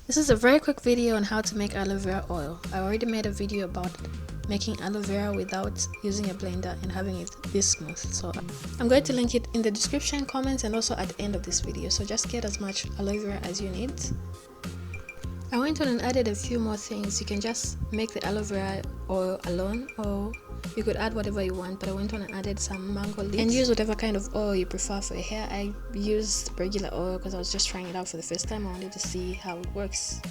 This is a very quick video on how to make aloe vera oil. I already made a video about making aloe vera without using a blender and having it this smooth. So I'm going to link it in the description, comments, and also at the end of this video. So just get as much aloe vera as you need. I went on and added a few more things. You can just make the aloe vera oil alone, or you could add whatever you want, but I went on and added some mango leaves. And use whatever kind of oil you prefer for your hair. I used regular oil because I was just trying it out for the first time. I wanted to see how it works.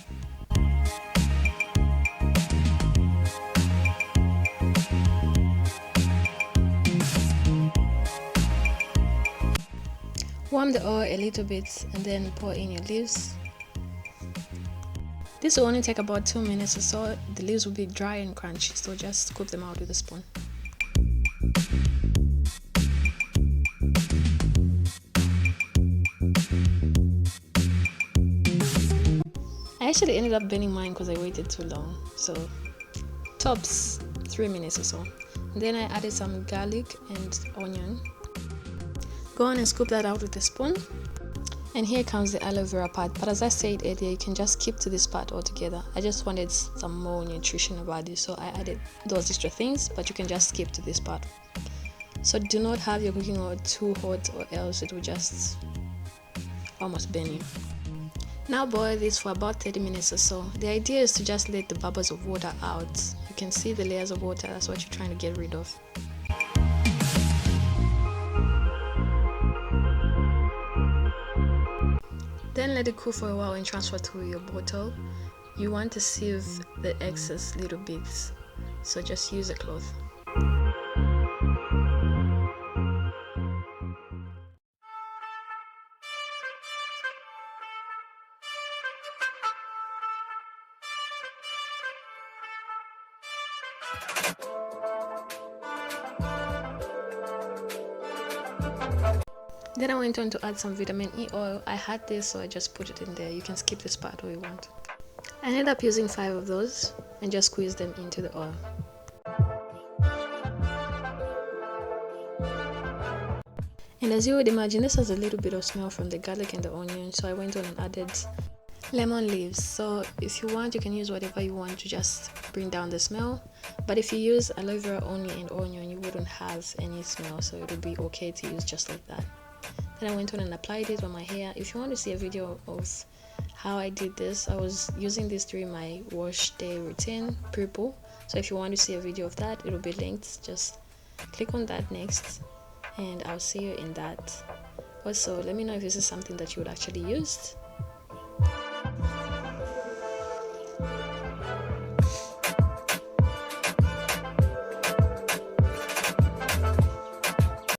Warm the oil a little bit and then pour in your leaves. This will only take about 2 minutes or so. The leaves will be dry and crunchy, so just scoop them out with a spoon. I actually ended up burning mine because I waited too long, so tops 3 minutes or so. And then I added some garlic and onion. Go on and scoop that out with a spoon. And here comes the aloe vera part, but as I said earlier, you can just keep to this part altogether. I just wanted some more nutritional value, so I added those extra things, but you can just skip to this part. So do not have your cooking oil too hot, or else it will just almost burn you. Now boil this for about 30 minutes or so. The idea is to just let the bubbles of water out. You can see the layers of water, that's what you're trying to get rid of. Then let it cool for a while and transfer to your bottle. You want to sieve the excess little bits, so just use a cloth. Then I went on to add some vitamin E oil. I had this, so I just put it in there. You can skip this part or you want. I ended up using 5 of those and just squeeze them into the oil. And as you would imagine, this has a little bit of smell from the garlic and the onion, so I went on and added lemon leaves. So if you want, you can use whatever you want to just bring down the smell, but if you use aloe vera only and onion, you wouldn't have any smell, so it would be okay to use just like that. Then I went on and applied it on my hair. If you want to see a video of how I did this, I was using this during my wash day routine, purple. So if you want to see a video of that, it will be linked. Just click on that next and I'll see you in that. Also, let me know if this is something that you would actually use.